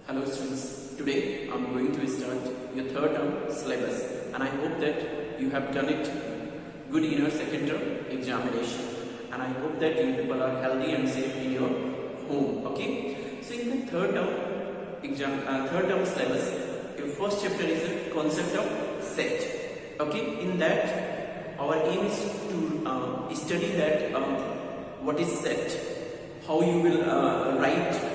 Hello students, today I am going to start your third term syllabus and I hope that you have done it good in your second term examination and I hope that you people are healthy and safe in your home. Okay, so in the third term syllabus, your first chapter is the concept of set. Okay, in that our aim is to study that what is set, how you will write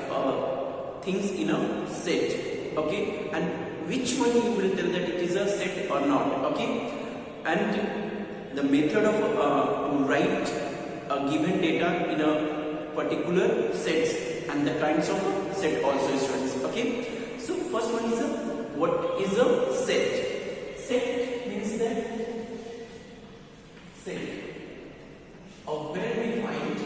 things in a set, okay, and which one you will tell that it is a set or not, okay, and the method of to write a given data in a particular sets and the kinds of set also, students. Okay, so first one is what is a set? Set means that set a well-defined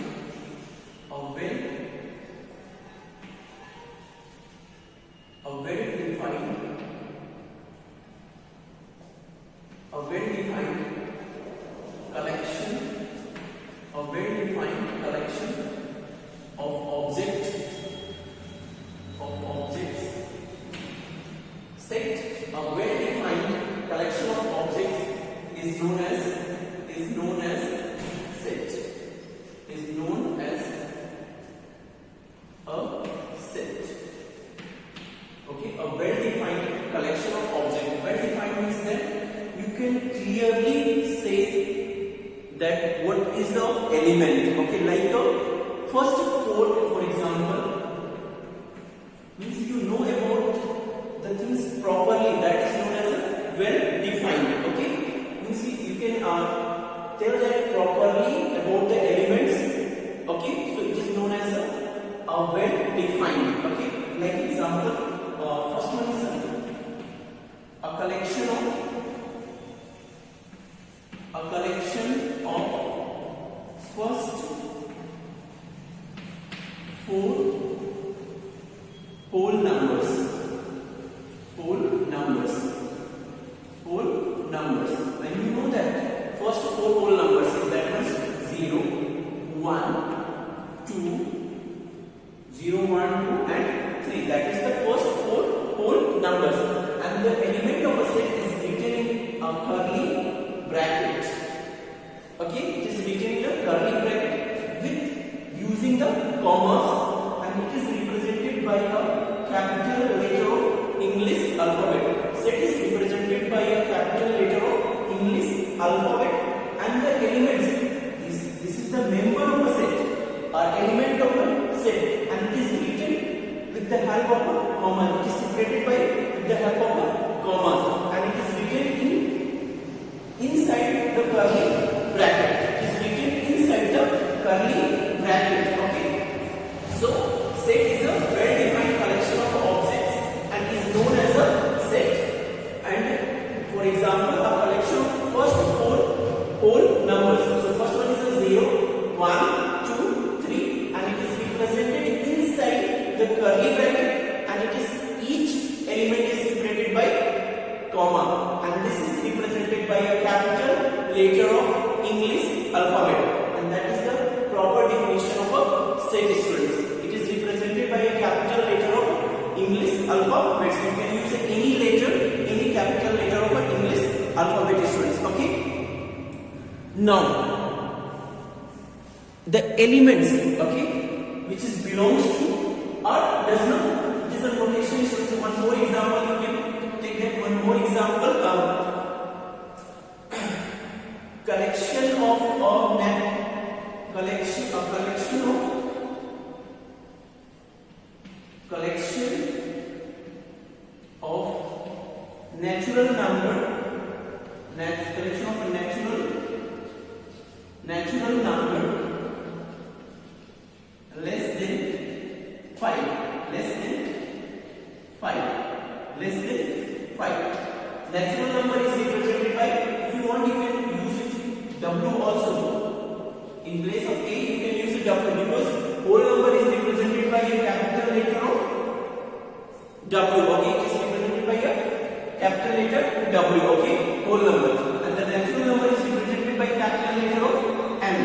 collection of objects. Set a well-defined collection of objects is known as set. Is known as a set. Okay, a well-defined collection of objects. Well-defined means that you can clearly say that what is the element. Okay, like the first four, for example, means you know about the things properly. That is known as a well-defined. Okay, means you can tell that properly about the elements. Okay, so it is known as a well-defined. Okay, like example, first one is a collection of first four whole numbers. And you know that first four whole numbers is that one 0, 1, 2, 0, 1, 2 and 3. That is the first four whole numbers. And the element of a set is written in a curly bracket. Okay, it is written in a curly bracket with using the commas, and it is represented by a capital letter of English alphabet. Set is represented by a capital letter of English alphabet, and the elements, this is the member of a set, or element of a set, and it is written with the help of a comma. It is separated with the help of a commas, and it is written inside the curly bracket. It is written inside the curly bracket. Okay, so set is a well-defined collection of objects and is known as a set. And for example, a collection of first four whole numbers. So first one is a 0, 1, 2, 3, and it is represented inside the curly bracket, and it is each element is separated by comma, and this is represented by a capital letter of English alphabet, and that is the proper definition of a set, students. It is represented by a capital letter of English alphabet. So you can use any letter, any capital letter of an English alphabet, students. Okay. Now, the elements, okay, which is belongs to or does not. It is a notation. So one more example, you can take that one more example. Collection of natural number, collection of natural number less than 5, Natural number is represented by, if you want you can use it W also. In place of A you can use it W, because whole number is represented by a capital letter of W. Okay, it is represented by a capital letter W. Okay, whole number. And the natural number is represented by capital letter of N.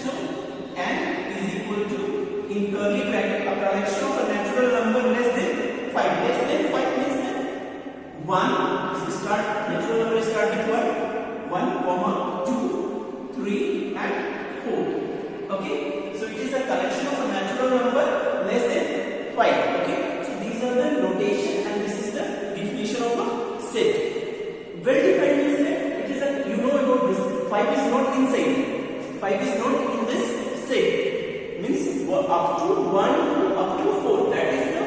So N is equal to, in curly bracket, a collection of a natural number less than 5. inside. 5 is not in this set. Means up to 1 up to 4. That is the,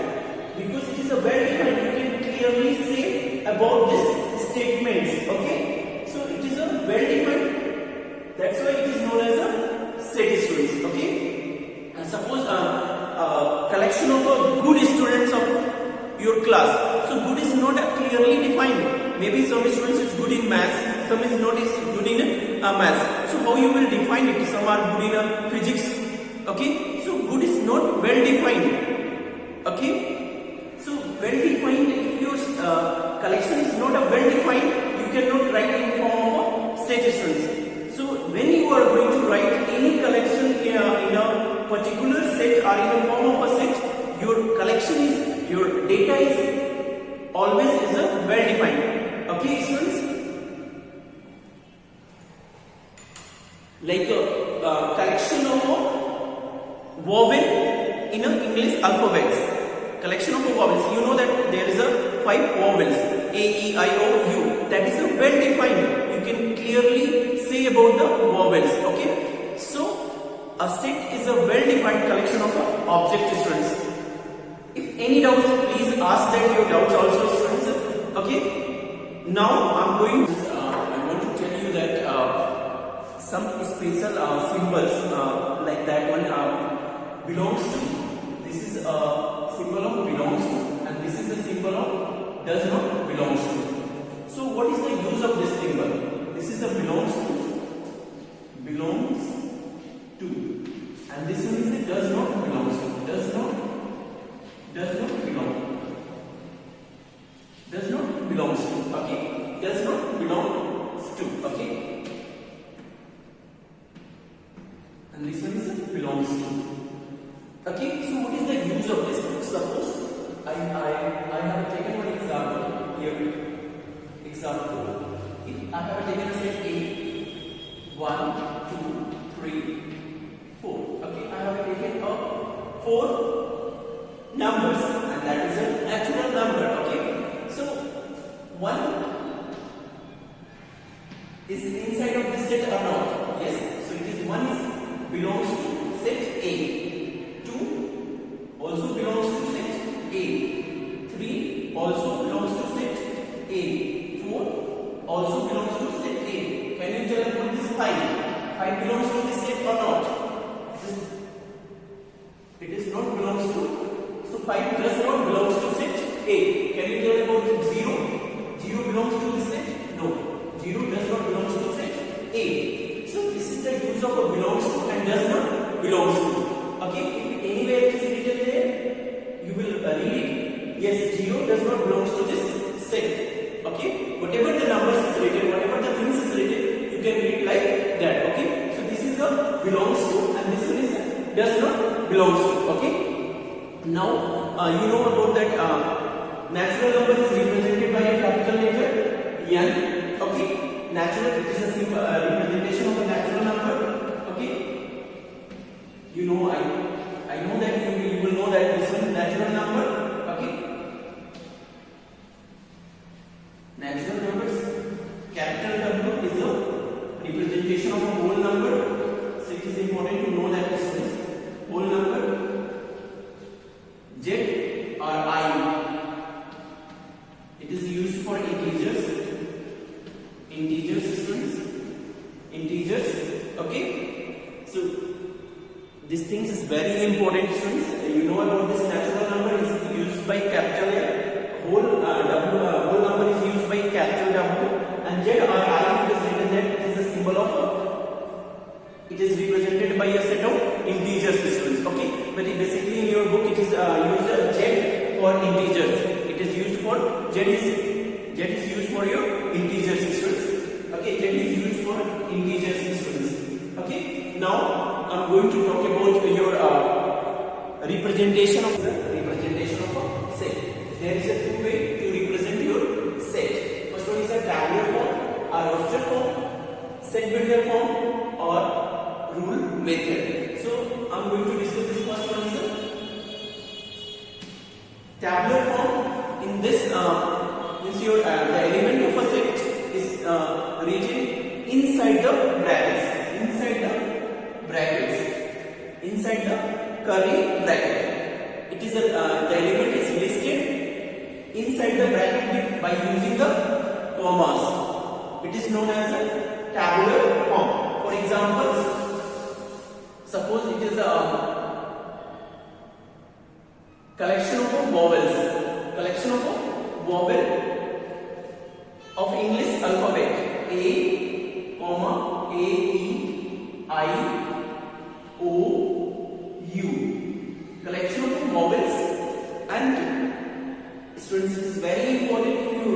because it is a well defined. You can clearly say about this statements. Okay. So it is a well defined. That's why it is known as a set students. Okay. And suppose collection of good students of your class. So good is not clearly defined. Maybe some students is good in maths, some is not is good in maths. So how you will define it? Some are good in physics. Okay. So good is not well defined. Okay. So well defined. If your collection is not a well defined, you cannot write in form of set students. So when you are going to write any collection in a particular set or in a form of a set, your collection is, your data is always is a well defined. Okay, students. Like a collection of a vowel in a English alphabets. Collection of vowels. You know that there is a 5 vowels. A, E, I, O, U. That is a well defined. You can clearly say about the vowels. Okay. So a set is a well defined collection of object students. If any doubts, please ask that your doubts also students. Okay. Now I am going. I want to tell you that some special symbols like that one belongs to. This is a symbol of belongs to, and this is a symbol of does not belongs to. So what is the use of this symbol? This is a belongs to, and this one is a does not belongs to. Does not belongs to. Okay, does not belongs to. Okay, and this one is a belongs to. Okay, so what is the use of this one? Suppose I have taken one example here. Example, if I have taken a set A, 1, 2, 3, 4. Okay, I have taken 4 numbers, and that is a natural number. Okay, so 1 is inside of this set or not? Yes, so it is 1 is belongs to set A. Also belongs to set A. 3 also belongs to set A. 4 also belongs to set A. Can you tell about this 5? 5 belongs to this set or not? It is not belongs to. So 5 does not belongs to set A. Can you tell about 0? 0 belongs to this set? No. 0 does not belongs to set A. So this is the use of a belongs to and does not belongs to. Okay, if anywhere it is written there, you will read it. Yes, 0 does not belongs to this set. Okay, whatever the numbers is written, whatever the things is written, you can read like that. Okay, so this is a belongs to, and this one is a does not belongs to. Okay, now you know about that natural number is represented by a capital letter N. Okay, natural, it is a simple representation of a natural number. Okay, you know, I know that you will know that this one is natural number. Okay, natural numbers, capital W is a representation of a whole number. So it is important to know that this is whole number. Z or I, it is used for integers. Integers students, integers. Okay, so these things is very important students. You know about this natural number is used by capital N, whole number is used by capital W, and Z or I is written that it is a symbol of, it is represented by a set of integers students. Okay, but basically in your book it is used Z for integers. It is used for Z is used for your integers students. Okay, Z is used for integers students. Okay, now I am going to talk about your representation of a set. There is a two way to represent your set. First one is a tabular form or roster form, set builder form, or rule method. So I am going to discuss this first one is a tabular form. In this means the element of a set is written inside the brackets. inside the curly bracket. It is the element is listed inside the bracket by using the commas. It is known as a tabular form. For example, suppose it is a collection of vowels. Collection of vowel of English alphabet. A, comma, A, E, I, O, U. Collection of vowels, and students, it is very important if you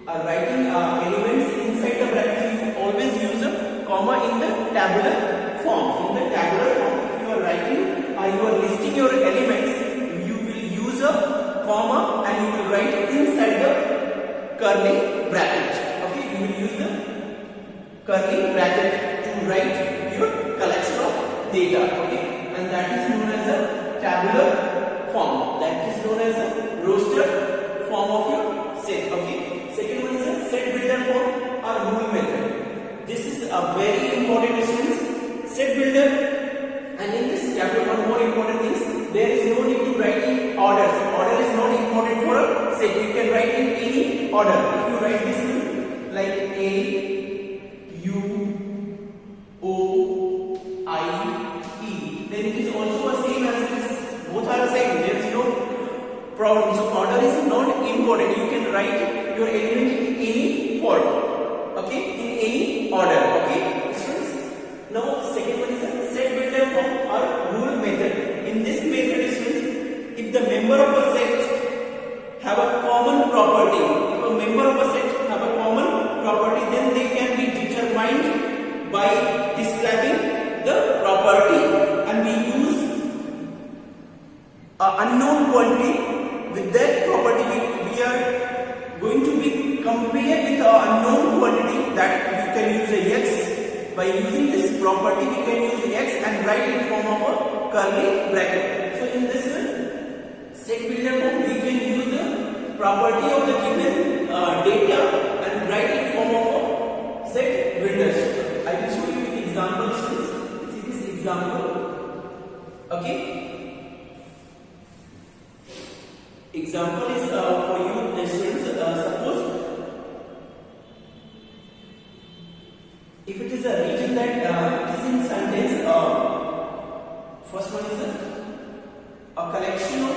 are writing elements inside the brackets, you always use a comma in the tabular form. In the tabular form, if you are writing you are listing your elements, you will use a comma and you will write inside the curly bracket. Okay, you will use the curly bracket to write your collection of data. Okay, and that is known as a tabular form. That is known as a roster form of your set. Okay, second one is a set builder form or rule method. This is a very important students. Set builder, and in this chapter one more important things, there is no need to write in orders. Order is not important for a set. You can write in any order. If you write this like A, U, O, I, E, then it is also the same as this. Both are the same. There is no problem. So order is not important. You can write your element in any form. Okay, in any order. Okay, students. Now second one is a set builder form or rule method. In this method, students, if the member of a set have a common property, if a member of a set have a common property, then they can be determined by describing the property, and we use an unknown quantity. With that property, we are going to be compared with an unknown quantity, that we can use a x. By using this property, we can use x and write in form of a curly bracket. So in this set builder form, we can use the property of the given data and write in form of a set builder. I will show you with examples. See this example. Okay. Example is for you, students. Suppose if it is a region that it is in sentence. First one is a collection of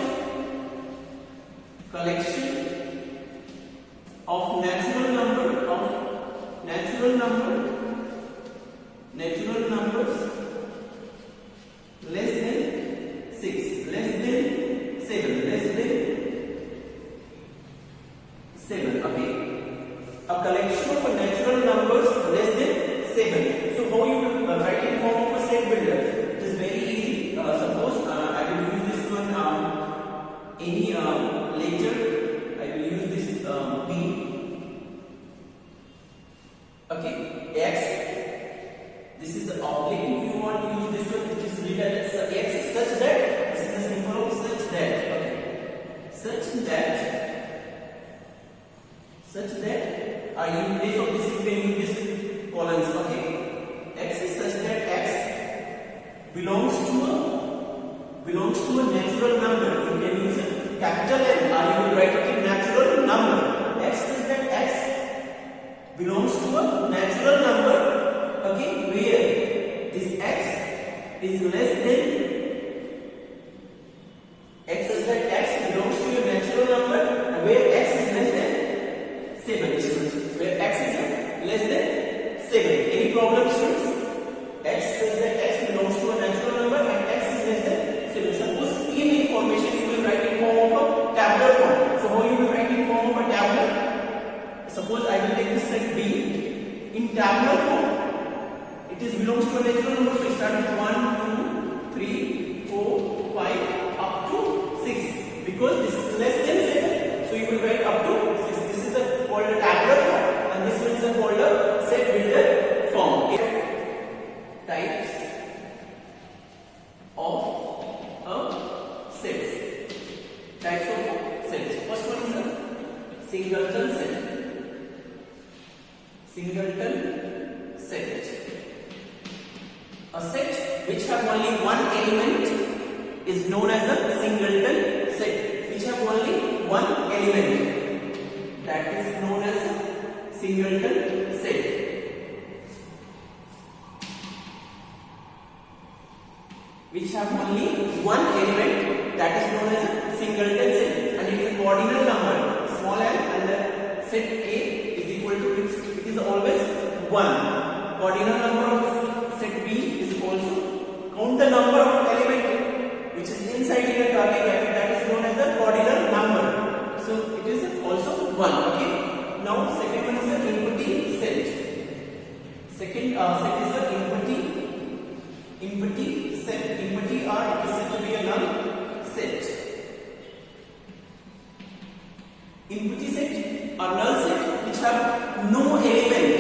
natural numbers less than 6, less than 7, less than 7. Okay, a collection of natural numbers less than 7. So how you will write in form of a set builder? It is very easy. Suppose I will use this one. Any letter, I will use this B. Okay, X. This is the oblique. If you want to use this one, which is written as X, such that this is the symbol of such that. Okay, such that. In place of this, you can use this columns. Okay, X is such that X belongs to a natural number. You can use a capital N, or you will write it in natural number. X is that X belongs to a natural number. Okay, where this X is less than X is that X belongs to a natural number, where X is less than 7. Where X is less than 7. Any problem, students? X says that X belongs to a natural number and X is less than 7. Suppose same information you will write in form of a tabular form. So how you will write in form of a tabular? Suppose I will take this set B. In tabular form, it is belongs to a natural number. So start with 1, 2, 3, 4, 5 up to 6. Because this is less than 7, so you will write up to 6. This is called a tabular form, and this one is called a set builder form. Types of sets. Types of sets. First one is a singleton set. Singleton set. A set which have only one element is known as a singleton set. Which have only one element, that is known as a singleton set. Which have only one element, that is known as a singleton set, and it is a cardinal number, small m, and the set A is equal to, it is always 1. Cardinal number of set B is also, count the number of element which is inside in a curly bracket, that is known as a cardinal number. So it is also 1. Okay. Now second one is the empty set. Second set is the empty set. Empty are is said to be a null set. Empty set or null set which have no element.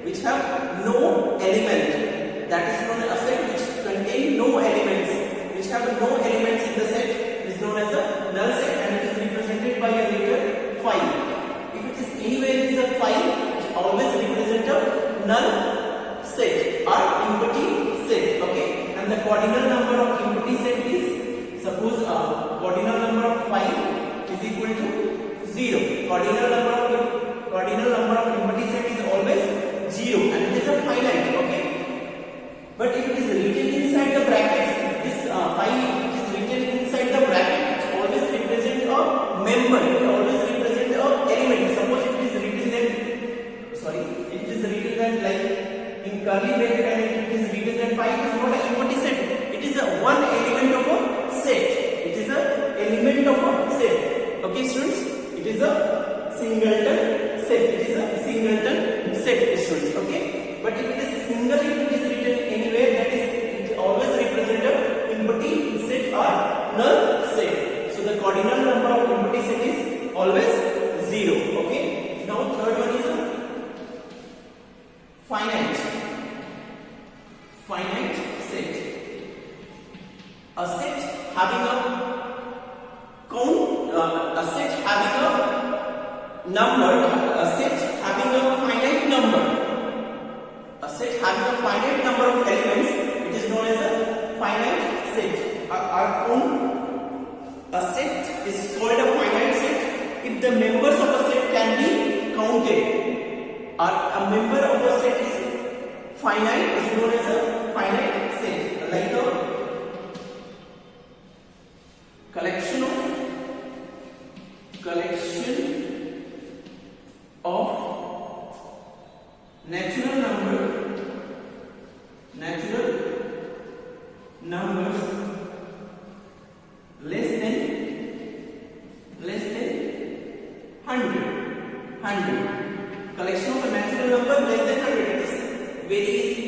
Which have no element, that is known as a set which contain no elements. Which have no elements in the set is known as a null set, and it is represented by a letter phi. If it is anywhere it is a phi, it always represents a null set or empty set. Okay, and the cardinal number of empty set is, suppose cardinal number of phi is equal to 0. Cardinal number of empty set is always 0, and it is a finite. Okay, but if it is written inside the brackets, this phi, if it is written inside the bracket, it always represents a member. It always represents a element. Suppose if it is written like in curly bracket and it is written that phi is not an empty set. It is a one element of a set. It is a element of a set. Okay, students, it is a singleton set. It is a singleton set, students. Okay, but if it is single, if it is written anywhere, that is, it always represents a empty set or null set. So the cardinal number of empty set is always 0. Okay. Now third one is a finite set. A set having a count, a set having a number, a set having a finite number, a set having a finite number of elements, it is known as a finite set. A set is called a finite set if the members of a set can be counted, or a member of a set is finite, is known as a finite set. Like a collection of natural numbers less than 100. Collection of a natural number less than 100. It is very easy.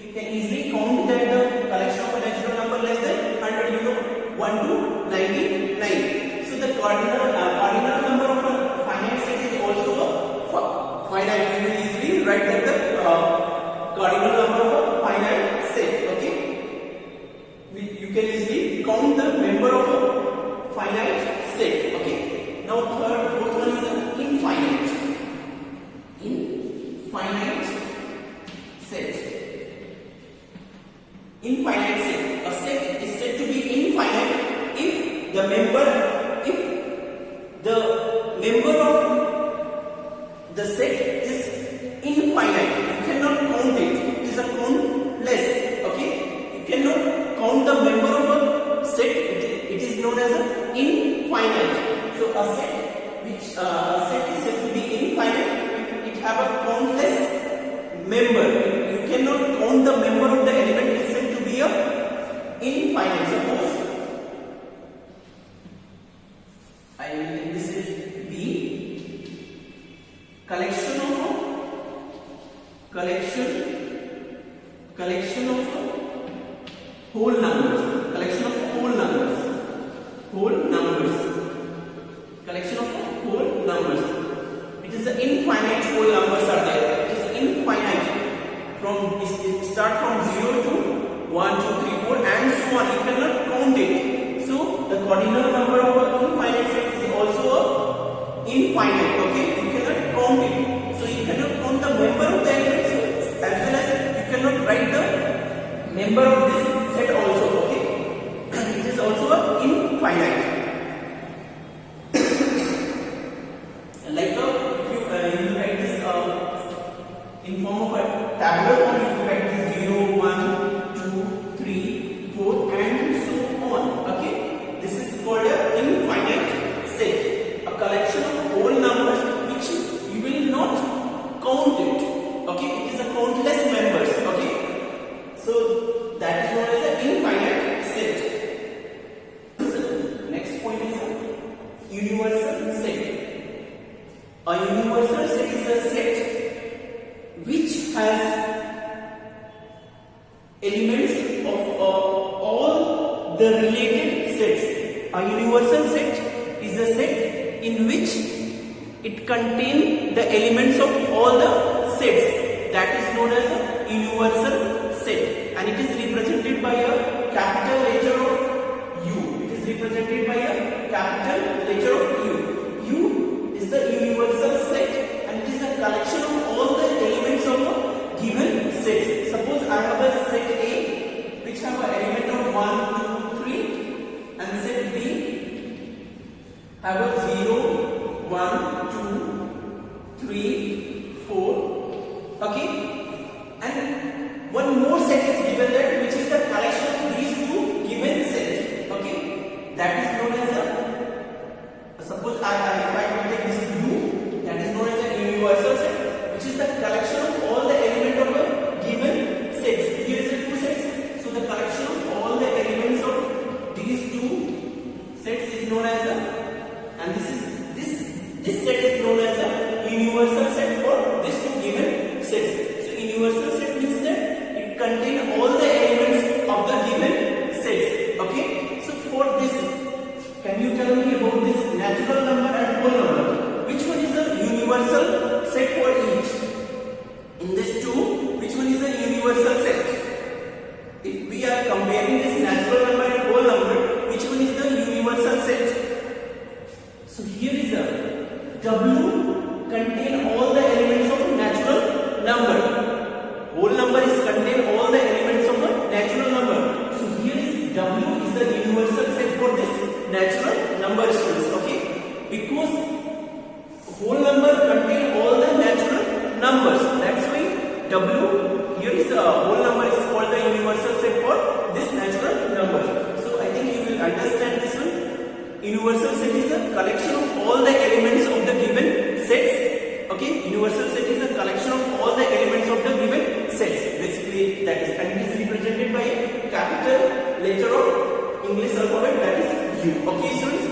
You can easily count that the collection of a natural number less than 100. You know, 1 to 99. So the cardinal number of a finite set is also a finite. You will easily write that the cardinal number of a finite set. Okay, you can easily count the member of a finite set. Okay. Now fourth one is an infinite set. Infinite set. A set is said to be infinite if the member of the set is infinite. You cannot count it. It is a countless. Okay, you cannot count the member of a set. It is known as an infinite. So a set which a set is said to be infinite if it have a countless member. You cannot count the member of the element. It is said to be a infinite. Suppose I will take this as B. Collection of whole numbers. Collection of whole numbers. Collection of whole numbers. It is an infinite whole numbers are there. It is infinite. It start from 0 to 1, 2, 3, 4 and so on. You cannot count it. So the cardinal number of an infinite set is also infinite. Okay, you cannot count it. So you cannot count the member of the elements as well as you cannot write the universal set. A universal set is a set which has elements of all the related sets. A universal set is a set in which it contains the elements of all the sets. That is known as a universal set, and it is represented by a capital letter of U. It is represented by a capital letter of U. U is the universal set, and it is a collection of all the elements of a given set. Suppose I have a set A which have an element of 1, 2, 3, and set B have a 0, 1, 2, 3, 4. Okay, and one more set is given there, which is the collection of these two given sets. Okay, that is known as a, suppose if I take this U, that is known as a universal set, which is the collection of all the elements of a given set. Here is the two sets, so the collection of all the elements of these two sets is known as a, and this set is known as a universal set for these two given sets. So universal set means that it contains all the elements of the given sets. Okay, so for this, can you tell me about this natural number and whole number? Which one is a universal set for each? In this two, which one is a universal set? If we are comparing this natural number and whole number, which one is the universal set? So here is a W contain all the elements of natural number. Whole number is contain all the elements of a natural number. So here is W is the universal set for this natural number students. Okay, because whole number contain all the natural numbers. That's why W here is a whole number is called the universal set for this natural number. So I think you will understand this one. Universal set is a collection of all the elements of the given sets. Okay, universal set is a collection of all the elements of the given sets. Basically, that is, and it is represented by a capital letter of English alphabet, that is U. Okay, students.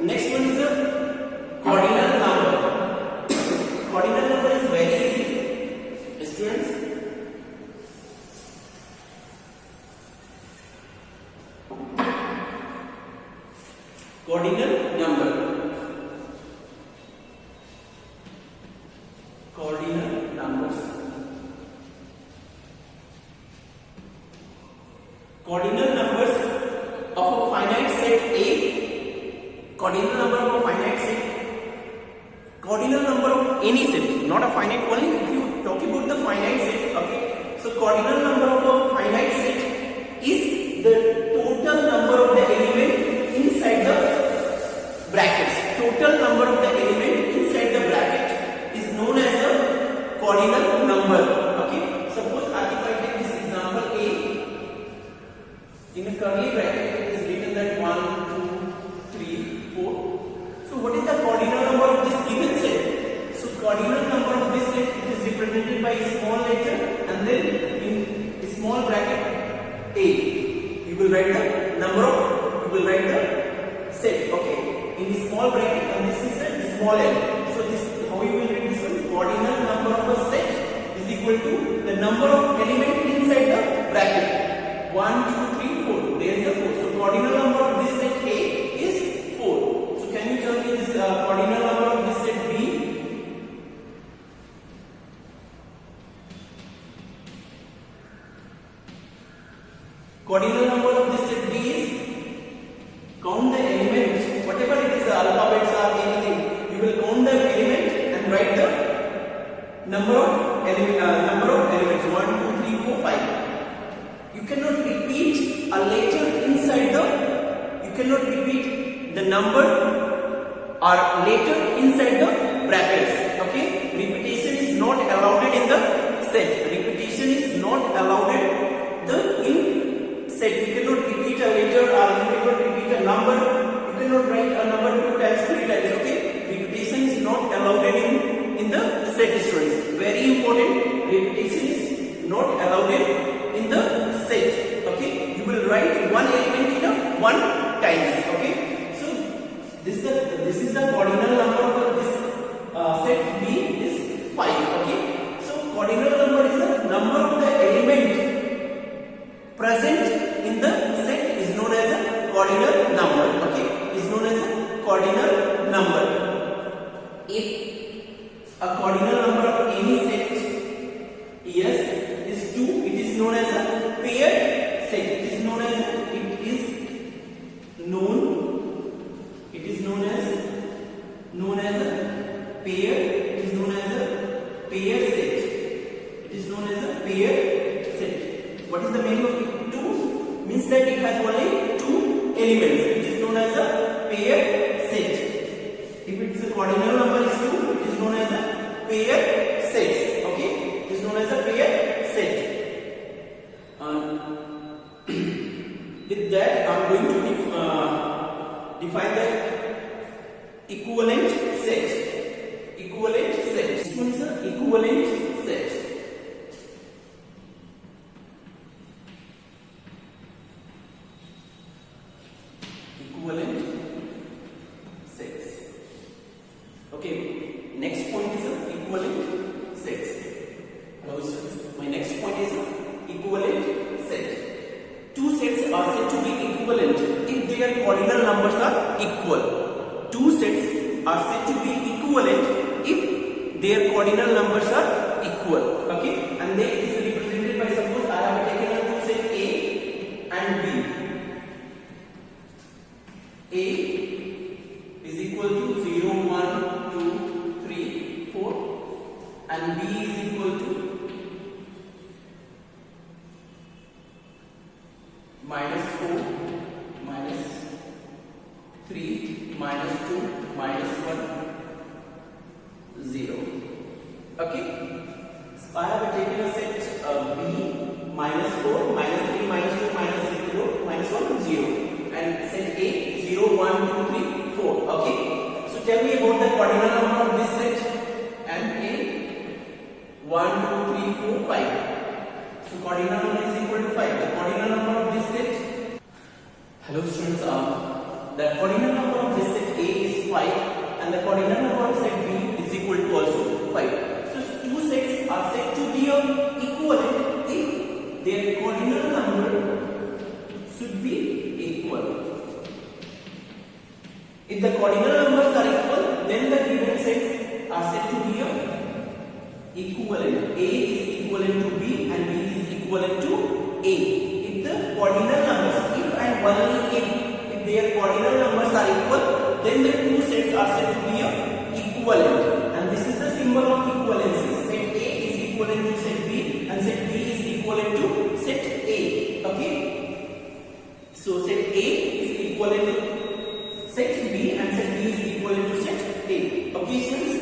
Next one is a cardinal number. Cardinal number is very easy, students. Cardinal number. Cardinal numbers. Cardinal numbers of a finite set A. Cardinal number of a finite set. Cardinal number of any set, not a finite only. If you talk about the finite set, okay. So cardinal number of a finite set is the total number of the element inside the brackets. Total number of the element inside the bracket is known as a cardinal number. Okay. Suppose if I take this example A, in a curly bracket it is written that 1, 2, 3, 4. So what is the cardinal number of this given set? So cardinal number of this set, it is represented by a small letter and then in a small bracket A. You will write the number of, you will write the set. Okay. In a small bracket, and this is a small l. So this, how you will write this one? Cardinal number of a set is equal to the number of elements inside the bracket. 1, 2, 3, 4. There is a 4. So cardinal number of this set A is 4. So can you tell me this cardinal number of this set B? Cardinal number of this set B is, count the elements, whatever it is, the alphabets or anything, you will count the element and write the number of elements 1, 2, 3, 4, 5. You cannot repeat a letter inside the, you cannot repeat the number or letter inside the brackets. Okay, repetition is not allowed in the set. Repetition is not allowed in set. You cannot repeat a letter or you cannot repeat a number. You cannot write a number 2 times, 3 times. Okay, repetition is not allowed in the set, students. Very important. Repetition is not allowed in the set. Okay, you will write one element in a one times. Okay, so this is the this is the cardinal number of this set B is 5. Okay, so cardinal number is the number of the element present in the set is known as a cardinal number. Okay, is known as a cardinal number. If a cardinal number of any set yes is 2, it is known as a paired set. It is known as a pair. It is known as a pair set. It is known as a pair set. What is the meaning of 2? Means that it has only 2 elements. It is known as a pair set. If its cardinal number is 2, it is known as a pair set. Okay, it is known as a pair set. With that, I am going to define the equivalent set. Equivalent set. This one is an equivalent set. Equivalent sets. Okay. Next point is an equivalent sets. Hello students. My next point is an equivalent set. Two sets are said to be equivalent if their cardinal numbers are equal. Two sets are said to be equivalent if their cardinal numbers are equal. Okay, and they is represented by, suppose I have taken a two set A and B. A is equal to 0, 1, 2, 3, 4 and B is equal to minus 4, minus 3, minus 2, minus 1, 0. Okay, so I have taken a set B minus 4, minus 3, minus 2, minus 0, minus 1, 0 and set A 0, 1, 2, 3, 4. Okay, so tell me about the cardinal number of this set and A 1, 2, 3, 4, 5. So cardinal number is equal to 5. The cardinal number of this set. Hello students, the cardinal number of this set A is 5 and the cardinal number of set B is equal to also 5. So two sets are said to be equivalent if their cardinal number should be equal. If the cardinal numbers are equal, then the given sets are said to be equivalent. A is equivalent to B and B is equivalent to A. If the cardinal numbers, if and only if their cardinal numbers are equal, then the two sets are said to be equivalent. And this is the symbol of equivalency. Set A is equivalent to set B and set B is equivalent to set A. Okay. So set A is equivalent to set B and set B is equivalent to set A. Okay, students.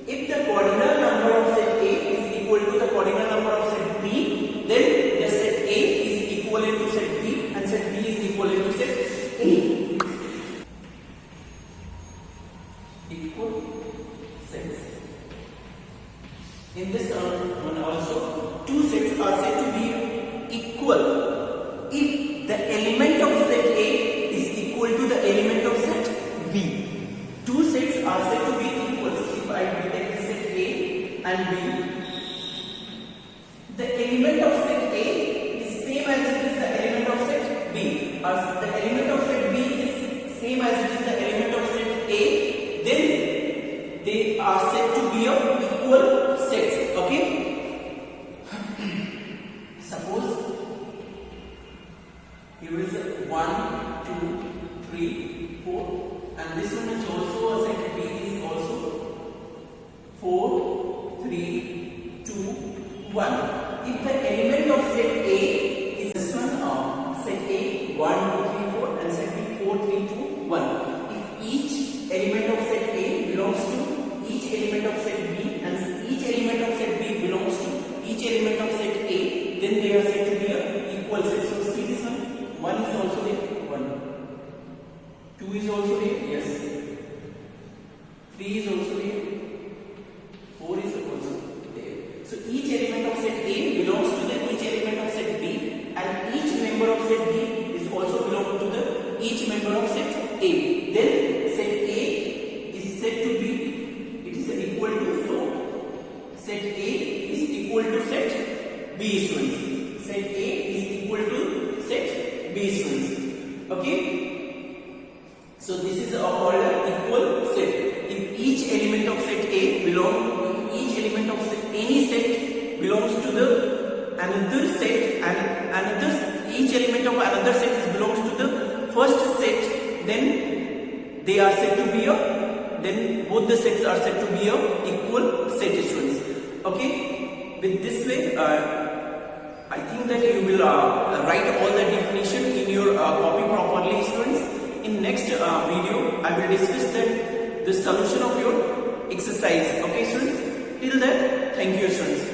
If the cardinal number of set A is equal to the cardinal number of set B, then the set A is equivalent to set B and set B is equivalent to set A. Equal sets. In this one also, two sets are said to be equal if the element of set A is equal to the element of set B. Two sets are said to be equal. If I take set A and B, the element of set A is same as it is the element of set B. As the element of set B is same as it is the element of set A, then they are said to be equal sets. Okay. Suppose here is 1, 2, 3, 4 and this one is also a set. B is also 4, 3, 2, 1. If the element of set A is this one, set A 1, 2, 3, 4 and set B 4, 3, 2, 1. If each element of set A belongs to each element of set B and each element of set B belongs to each element of set A, then they are said to be equal sets. So see this one. 1 is also there. 1. 2 is also there. Yes. 3 is also there. 4 is also there. So each element of set A belongs to the each element of set B and each member of set B is also belong to the each member of set A. Then set A Okay, so this is called an equal set. If each element of set A any set belongs to the another set, and each element of another set belongs to the first set, then they are said to be then both the sets are said to be equal set, students. Okay, with this way I think that you will write all the definition in your copy properly, students. In next video I will discuss the solution of your exercise. Okay, students, till then, thank you, students.